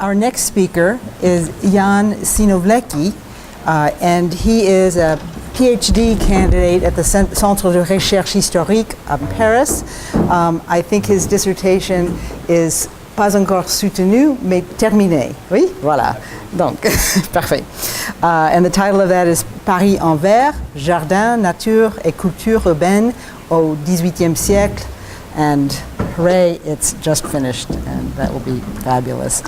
Our next speaker is Jan Synowiecki, and he is a PhD candidate at the Centre de Recherche Historique of Paris. I think his dissertation is pas encore soutenu, mais terminé. Oui, voilà. Donc, parfait. And the title of that is Paris en vert, Jardin, Nature et Culture urbaine au XVIIIe siècle. And hooray, it's just finished, and that will be fabulous.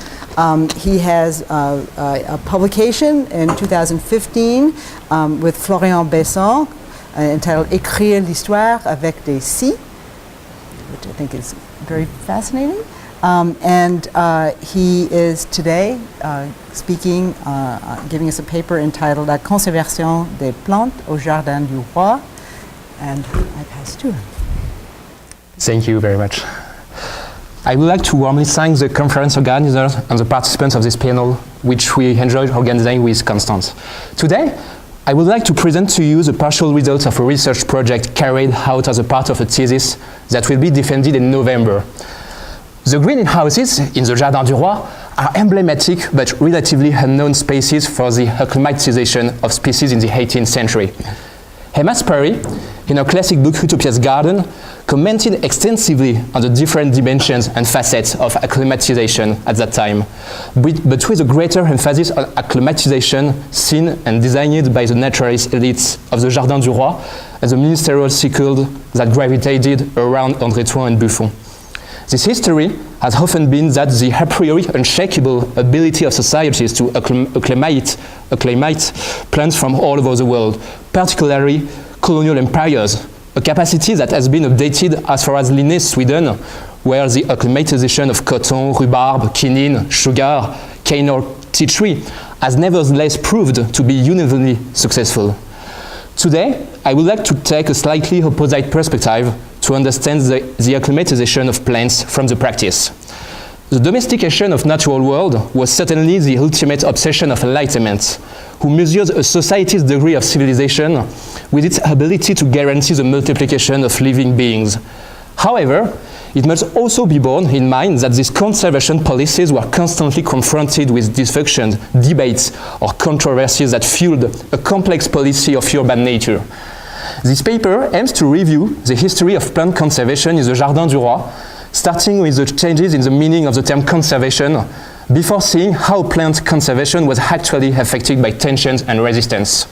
He has a publication in 2015 with Florian Besson entitled Écrire l'histoire avec des si, which I think is very fascinating. And he is today speaking, giving us a paper entitled La conservation des plantes au Jardin du Roi. And I pass to him. Thank you very much. I would like to warmly thank the conference organizers and the participants of this panel, which we enjoyed organizing with Constance. Today, I would like to present to you the partial results of a research project carried out as a part of a thesis that will be defended in November. The greenhouses in the Jardin du Roi are emblematic but relatively unknown spaces for the acclimatization of species in the 18th century. Emma Sperry, in her classic book Utopia's Garden, commented extensively on the different dimensions and facets of acclimatization at that time, but with a greater emphasis on acclimatization seen and designed by the naturalist elites of the Jardin du Roi and the ministerial circle that gravitated around André Thouin and Bouton. This history has often been that the a priori unshakable ability of societies to acclimate plants from all over the world, particularly colonial empires, a capacity that has been updated as far as Linné, Sweden, where the acclimatization of cotton, rhubarb, quinine, sugar, cane or tea tree has nevertheless proved to be universally successful. Today, I would like to take a slightly opposite perspective to understand the acclimatization of plants from the practice. The domestication of natural world was certainly the ultimate obsession of Enlightenment, who measures a society's degree of civilization with its ability to guarantee the multiplication of living beings. However, it must also be borne in mind that these conservation policies were constantly confronted with dysfunctions, debates, or controversies that fueled a complex policy of urban nature. This paper aims to review the history of plant conservation in the Jardin du Roi, starting with the changes in the meaning of the term conservation, before seeing how plant conservation was actually affected by tensions and resistance.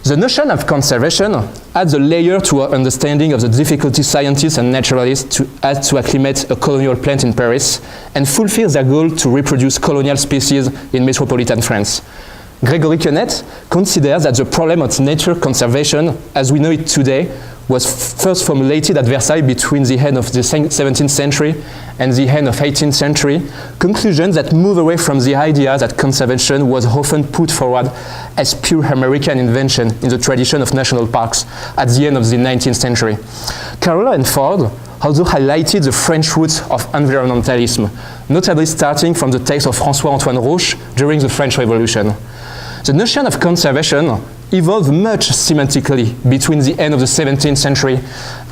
The notion of conservation adds a layer to our understanding of the difficulty scientists and naturalists had to acclimate a colonial plant in Paris and fulfill their goal to reproduce colonial species in metropolitan France. Gregory Quenet considers that the problem of nature conservation, as we know it today, was first formulated at Versailles between the end of the 17th century and the end of 18th century, conclusions that move away from the idea that conservation was often put forward as pure American invention in the tradition of national parks at the end of the 19th century. Carroll and Ford also highlighted the French roots of environmentalism, notably starting from the text of François-Antoine Roche during the French Revolution. The notion of conservation evolved much semantically between the end of the 17th century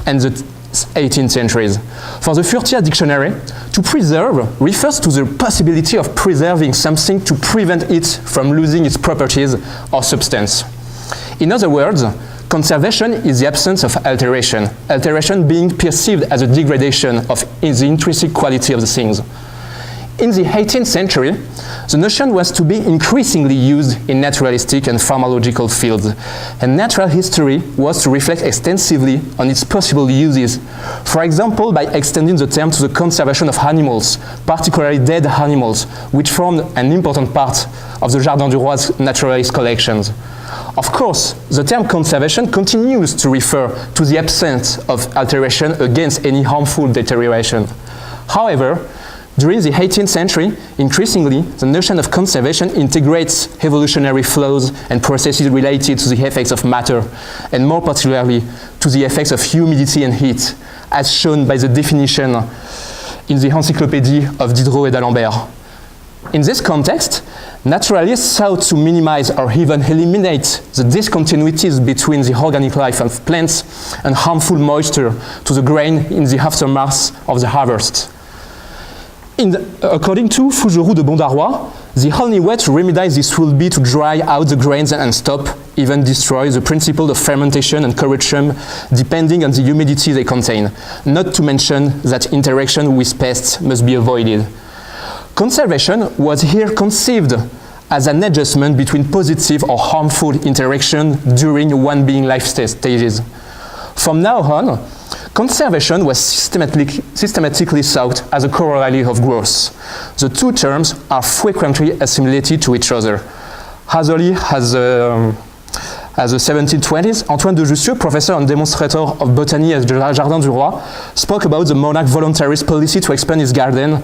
and the 18th centuries. For the Furtière dictionary, to preserve refers to the possibility of preserving something to prevent it from losing its properties or substance. In other words, conservation is the absence of alteration, alteration being perceived as a degradation of the intrinsic quality of the things. In the 18th century, the notion was to be increasingly used in naturalistic and pharmacological fields, and natural history was to reflect extensively on its possible uses, for example by extending the term to the conservation of animals, particularly dead animals, which formed an important part of the Jardin du Roi's naturalist collections. Of course, the term conservation continues to refer to the absence of alteration against any harmful deterioration. However, during the 18th century, increasingly, the notion of conservation integrates evolutionary flows and processes related to the effects of matter, and more particularly to the effects of humidity and heat, as shown by the definition in the Encyclopédie of Diderot et d'Alembert. In this context, naturalists sought to minimize or even eliminate the discontinuities between the organic life of plants and harmful moisture to the grain in the aftermath of the harvest. According to Fougeroux de Bondaroy, the only way to remedy this will be to dry out the grains and stop, even destroy, the principle of fermentation and corruption depending on the humidity they contain, not to mention that interaction with pests must be avoided. Conservation was here conceived as an adjustment between positive or harmful interaction during one being life stages. From now on, conservation was systematically sought as a corollary of growth. The two terms are frequently assimilated to each other. As early as the 1720s, Antoine de Jussieu, professor and demonstrator of botany at Jardin du Roi, spoke about the monarch voluntarist policy to expand his garden.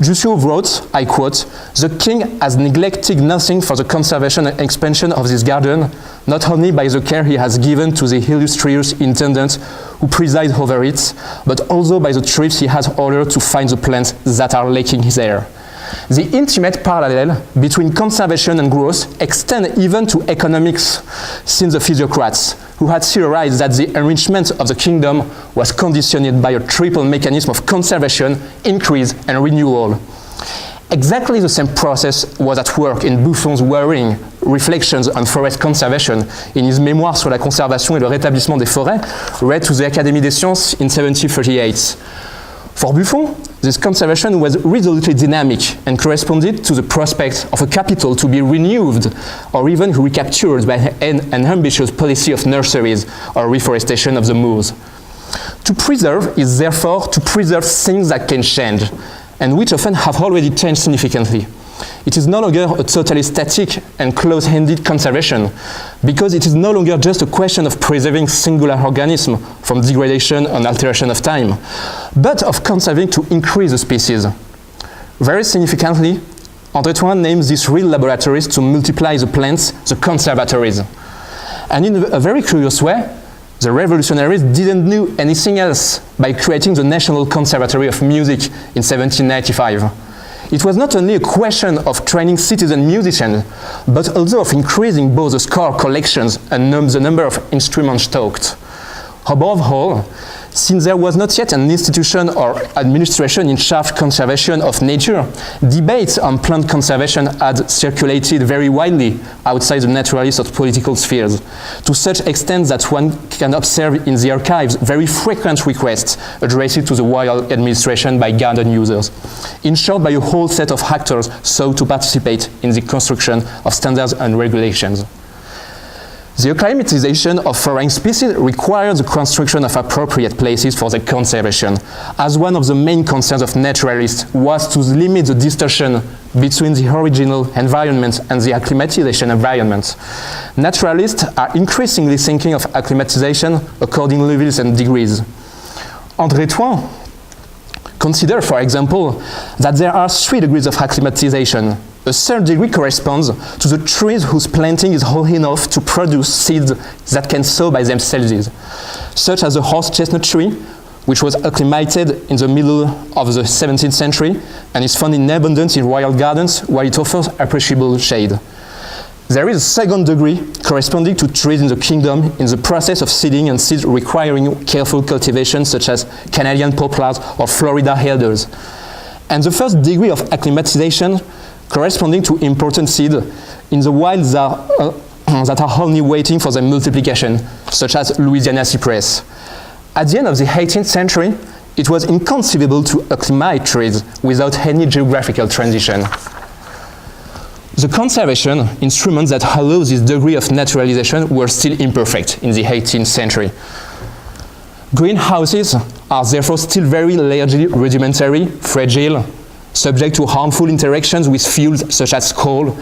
Jussieu wrote, I quote, "The king has neglected nothing for the conservation and expansion of this garden, not only by the care he has given to the illustrious intendant who presides over it, but also by the trips he has ordered to find the plants that are lacking there." The intimate parallel between conservation and growth extend even to economics, since the physiocrats, who had theorized that the enrichment of the kingdom was conditioned by a triple mechanism of conservation, increase, and renewal. Exactly the same process was at work in Bouton's worrying reflections on forest conservation in his Mémoire sur la conservation et le rétablissement des forêts, read to the Académie des Sciences in 1738. For Buffon, this conservation was resolutely dynamic and corresponded to the prospect of a capital to be renewed or even recaptured by an ambitious policy of nurseries or reforestation of the moors. To preserve is therefore to preserve things that can change, and which often have already changed significantly. It is no longer a totally static and close-handed conservation, because it is no longer just a question of preserving singular organisms from degradation and alteration of time, but of conserving to increase the species. Very significantly, Antoine names these real laboratories to multiply the plants, the conservatories. And in a very curious way, the revolutionaries didn't do anything else by creating the National Conservatory of Music in 1795. It was not only a question of training citizen musicians, but also of increasing both the score collections and the number of instruments taught. Above all, since there was not yet an institution or administration in charge of conservation of nature, debates on plant conservation had circulated very widely outside the naturalist or political spheres, to such extent that one can observe in the archives very frequent requests addressed to the royal administration by garden users. In short, by a whole set of actors sought to participate in the construction of standards and regulations. The acclimatization of foreign species required the construction of appropriate places for their conservation, as one of the main concerns of naturalists was to limit the distortion between the original environment and the acclimatization environment. Naturalists are increasingly thinking of acclimatization according levels and degrees. André Toin considered, for example, that there are 3 degrees of acclimatization. A 3rd degree corresponds to the trees whose planting is high enough to produce seeds that can sow by themselves, such as the horse chestnut tree, which was acclimated in the middle of the 17th century and is found in abundance in royal gardens where it offers appreciable shade. There is a 2nd degree corresponding to trees in the kingdom in the process of seeding and seeds requiring careful cultivation, such as Canadian poplars or Florida elders. And the 1st degree of acclimatization corresponding to important seeds in the wild that are only waiting for their multiplication, such as Louisiana cypress. At the end of the 18th century, it was inconceivable to acclimate trees without any geographical transition. The conservation instruments that allow this degree of naturalization were still imperfect in the 18th century. Greenhouses are therefore still very largely rudimentary, fragile, subject to harmful interactions with fuels such as coal,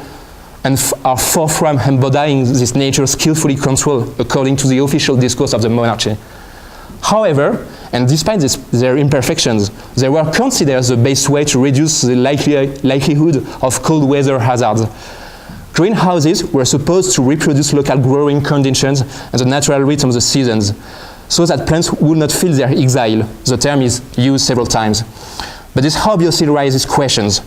and are far from embodying this nature skillfully controlled according to the official discourse of the monarchy. However, and despite their imperfections, they were considered the best way to reduce the likelihood of cold weather hazards. Greenhouses were supposed to reproduce local growing conditions and the natural rhythm of the seasons, so that plants would not feel their exile. The term is used several times. But this obviously raises questions.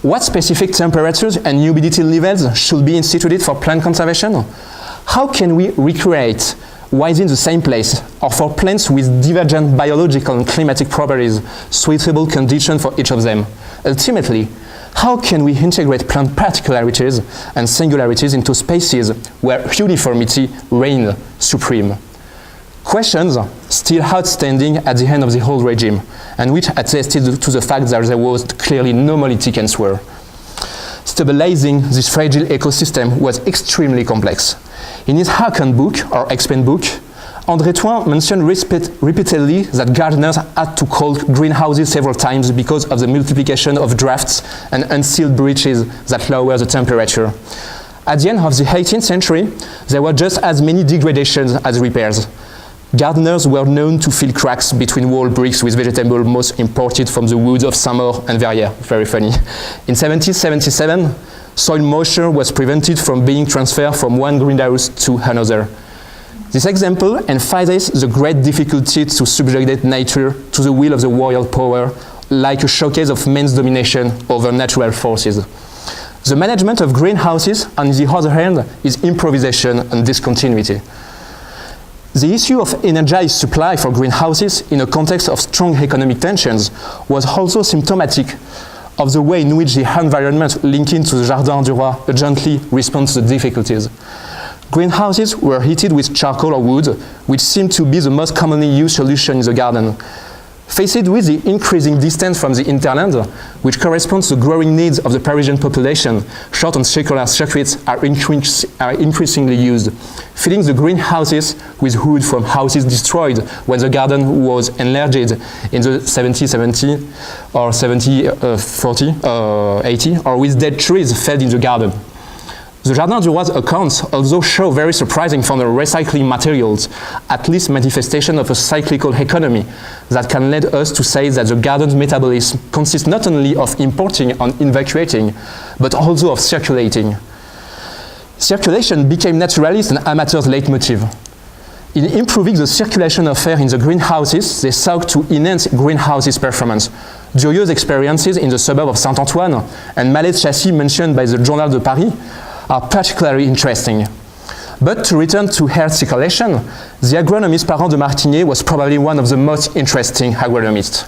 What specific temperatures and humidity levels should be instituted for plant conservation? How can we recreate within the same place, or for plants with divergent biological and climatic properties, suitable conditions for each of them. Ultimately, how can we integrate plant particularities and singularities into spaces where uniformity reigns supreme? Questions still outstanding at the end of the whole regime, and which attested to the fact that there was clearly no monolithic answer. Stabilizing this fragile ecosystem was extremely complex. In his Haken book, or Explain book, André Thoin mentioned repeatedly that gardeners had to call greenhouses several times because of the multiplication of drafts and unsealed breaches that lower the temperature. At the end of the 18th century, there were just as many degradations as repairs. Gardeners were known to fill cracks between wall bricks with vegetable moss imported from the woods of Saint-Maur and Verrières. Very funny. In 1777, soil moisture was prevented from being transferred from one greenhouse to another. This example emphasizes the great difficulty to subjugate nature to the will of the royal power, like a showcase of man's domination over natural forces. The management of greenhouses, on the other hand, is improvisation and discontinuity. The issue of energized supply for greenhouses in a context of strong economic tensions was also symptomatic of the way in which the environment linking to the Jardin du Roi urgently responds to the difficulties. Greenhouses were heated with charcoal or wood, which seemed to be the most commonly used solution in the garden. Faced with the increasing distance from the hinterland, which corresponds to the growing needs of the Parisian population, short and circular circuits are increasingly used, filling the greenhouses with wood from houses destroyed when the garden was enlarged in the 1770 or 80, or with dead trees felled in the garden. The Jardin du Roi's accounts also show very surprising from the recycling materials, at least manifestation of a cyclical economy that can lead us to say that the garden's metabolism consists not only of importing and evacuating, but also of circulating. Circulation became naturalist and amateurs' leitmotif. In improving the circulation of air in the greenhouses, they sought to enhance greenhouses' performance. Durieux's experiences in the suburb of Saint-Antoine and Malet's chassis mentioned by the Journal de Paris are particularly interesting. But to return to air circulation, the agronomist Parent de Martigny was probably one of the most interesting agronomists.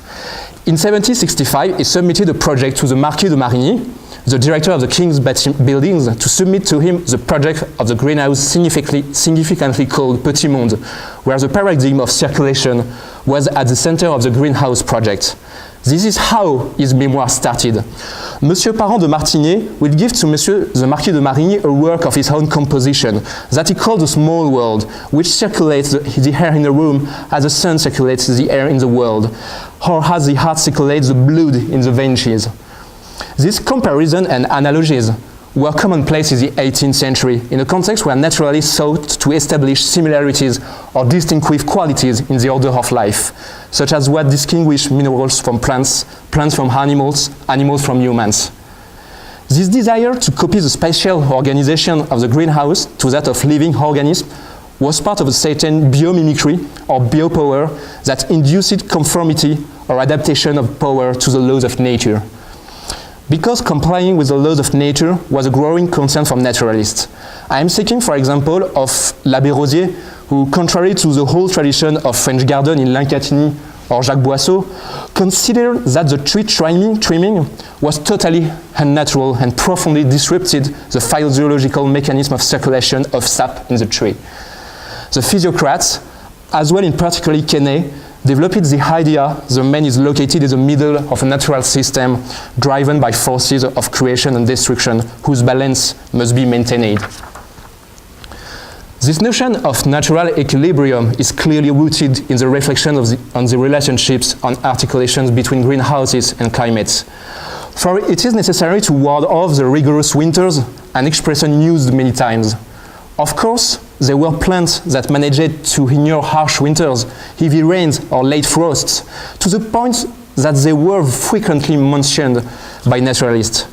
In 1765, he submitted a project to the Marquis de Marigny, the director of the King's Buildings, to submit to him the project of the greenhouse significantly called Petit Monde, where the paradigm of circulation was at the center of the greenhouse project. This is how his memoir started. Monsieur Parent de Martigny will give to Monsieur the Marquis de Marigny a work of his own composition that he called the small world, which circulates the air in the room as the sun circulates the air in the world, or as the heart circulates the blood in the veins. These comparisons and analogies were commonplace in the 18th century in a context where naturalists sought to establish similarities or distinctive qualities in the order of life, such as what distinguishes minerals from plants, plants from animals, animals from humans. This desire to copy the spatial organization of the greenhouse to that of living organisms was part of a certain biomimicry or biopower that induced conformity or adaptation of power to the laws of nature. Because complying with the laws of nature was a growing concern from naturalists. I am thinking, for example, of l'Abbé Rosier, who, contrary to the whole tradition of French garden in L'Incatigny or Jacques Boisseau, considered that the tree trimming was totally unnatural and profoundly disrupted the physiological mechanism of circulation of sap in the tree. The physiocrats, as well in particular Quesnay, developed the idea the man is located in the middle of a natural system driven by forces of creation and destruction whose balance must be maintained. This notion of natural equilibrium is clearly rooted in the reflection on the relationships and articulations between greenhouses and climates. For it is necessary to ward off the rigorous winters, an expression used many times. Of course, there were plants that managed to endure harsh winters, heavy rains, or late frosts, to the point that they were frequently mentioned by naturalists.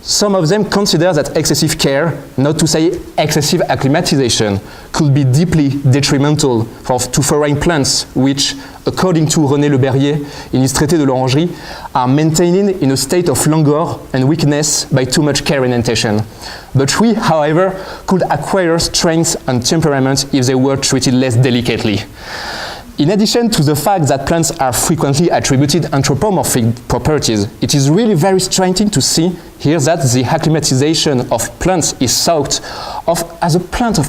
Some of them consider that excessive care, not to say excessive acclimatization, could be deeply detrimental to foreign plants, which, according to René Le Berrier in his Traité de l'Orangerie, are maintained in a state of languor and weakness by too much care and attention. But we, however, could acquire strength and temperament if they were treated less delicately. In addition to the fact that plants are frequently attributed anthropomorphic properties, it is really very striking to see here that the acclimatization of plants is thought of as a plant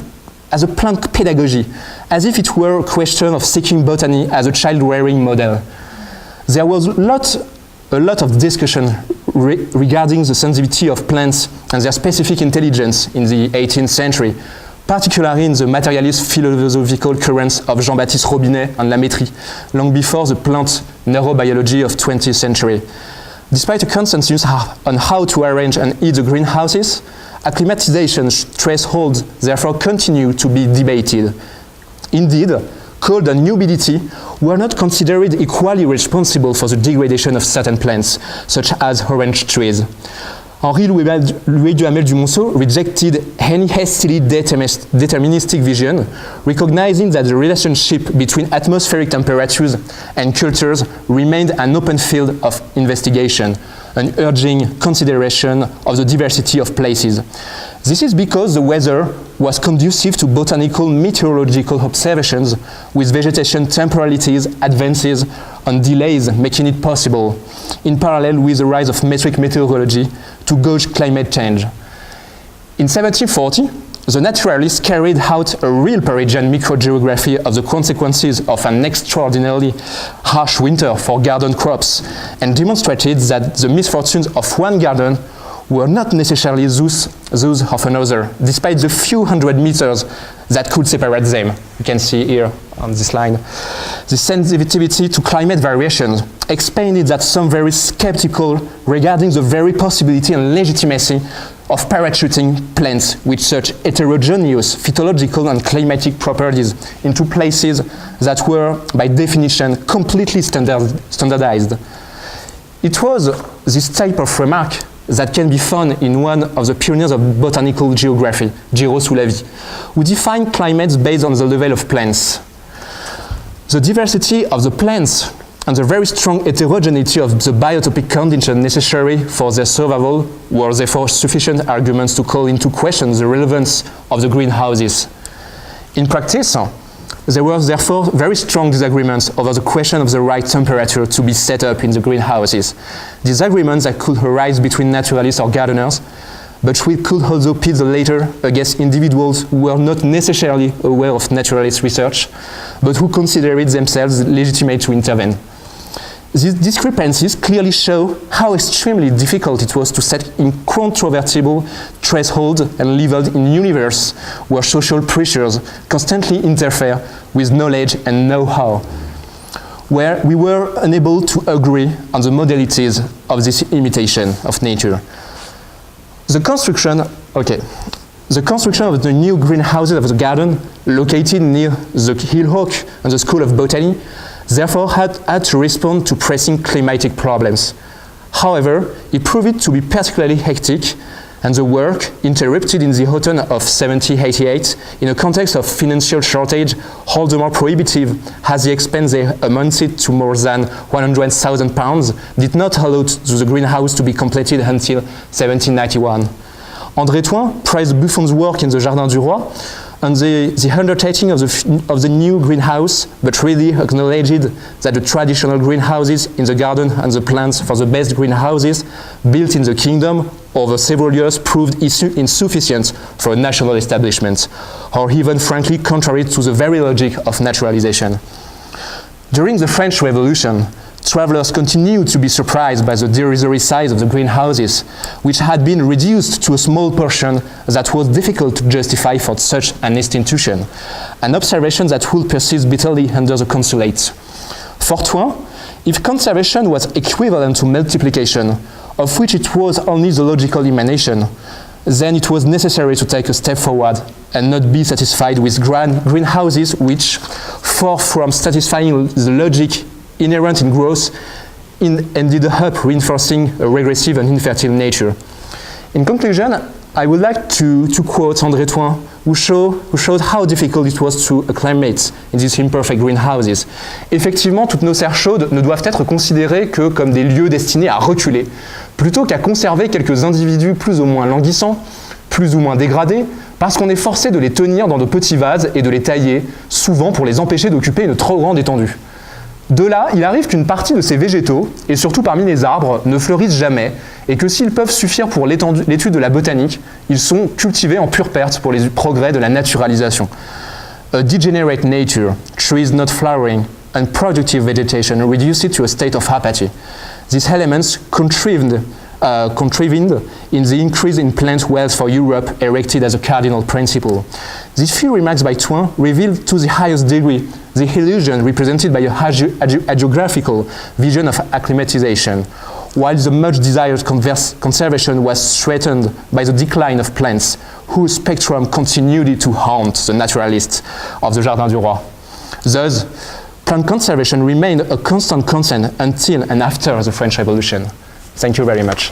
pedagogy, as if it were a question of seeking botany as a child-rearing model. There was a lot of discussion regarding the sensitivity of plants and their specific intelligence in the 18th century, particularly in the materialist philosophical currents of Jean-Baptiste Robinet and Lamétrie, long before the plant neurobiology of 20th century. Despite a consensus on how to arrange and eat the greenhouses, acclimatization thresholds therefore continue to be debated. Indeed, cold and humidity were not considered equally responsible for the degradation of certain plants, such as orange trees. Henri-Louis Duhamel du Monceau rejected any hastily deterministic vision, recognizing that the relationship between atmospheric temperatures and cultures remained an open field of investigation, and urging consideration of the diversity of places. This is because the weather was conducive to botanical meteorological observations, with vegetation temporalities, advances, and delays making it possible, in parallel with the rise of metric meteorology, to gauge climate change. In 1740, the naturalists carried out a real Parisian microgeography of the consequences of an extraordinarily harsh winter for garden crops, and demonstrated that the misfortunes of one garden were not necessarily those of another, despite the few hundred meters that could separate them. You can see here on this line. The sensitivity to climate variations explained that some very skeptical regarding the very possibility and legitimacy of parachuting plants with such heterogeneous phytological and climatic properties into places that were, by definition, completely standardized. It was this type of remark that can be found in one of the pioneers of botanical geography, Giraud Soulavie, who defined climates based on the level of plants. The diversity of the plants and the very strong heterogeneity of the biotopic conditions necessary for their survival were therefore sufficient arguments to call into question the relevance of the greenhouses. In practice, there were therefore very strong disagreements over the question of the right temperature to be set up in the greenhouses. Disagreements that could arise between naturalists or gardeners, but we could also pit the latter against individuals who were not necessarily aware of naturalist research, but who considered themselves legitimate to intervene. These discrepancies clearly show how extremely difficult it was to set incontrovertible thresholds and levels in a universe where social pressures constantly interfere with knowledge and know-how, where we were unable to agree on the modalities of this imitation of nature. The construction of the new greenhouses of the garden, located near the Hillhawk and the School of Botany, therefore had to respond to pressing climatic problems. However, it proved to be particularly hectic, and the work, interrupted in the autumn of 1788, in a context of financial shortage, all the more prohibitive, as the expense amounted to more than £100,000, did not allow the greenhouse to be completed until 1791. André Thoin praised Buffon's work in the Jardin du Roi, and the undertaking of the new greenhouse, but really acknowledged that the traditional greenhouses in the garden and the plans for the best greenhouses built in the kingdom over several years proved insufficient for a national establishment, or even frankly contrary to the very logic of naturalization. During the French Revolution, travelers continued to be surprised by the derisory size of the greenhouses, which had been reduced to a small portion that was difficult to justify for such an institution, an observation that would persist bitterly under the consulates. For Thoin, if conservation was equivalent to multiplication, of which it was only the logical emanation, then it was necessary to take a step forward and not be satisfied with greenhouses which, far from satisfying the logic inherent in growth, ended up reinforcing a regressive and infertile nature. In conclusion, I would like to quote André Thoin, who showed how difficult it was to acclimate in these imperfect greenhouses. Effectivement, toutes nos serres chaudes ne doivent être considérées que comme des lieux destinés à reculer, plutôt qu'à conserver quelques individus plus ou moins languissants, plus ou moins dégradés, parce qu'on est forcé de les tenir dans de petits vases et de les tailler, souvent pour les empêcher d'occuper une trop grande étendue. De là, il arrive qu'une partie de ces végétaux, et surtout parmi les arbres, ne fleurissent jamais, et que s'ils peuvent suffire pour l'étude de la botanique, ils sont cultivés en pure perte pour les progrès de la naturalisation. A degenerate nature, trees not flowering, and productive vegetation reduce it to a state of apathy. These elements contributed in the increase in plant wealth for Europe erected as a cardinal principle. These few remarks by Thoin reveal to the highest degree the illusion represented by a hagiographical vision of acclimatization, while the much desired conservation was threatened by the decline of plants, whose spectrum continued to haunt the naturalists of the Jardin du Roi. Thus, plant conservation remained a constant concern until and after the French Revolution. Thank you very much.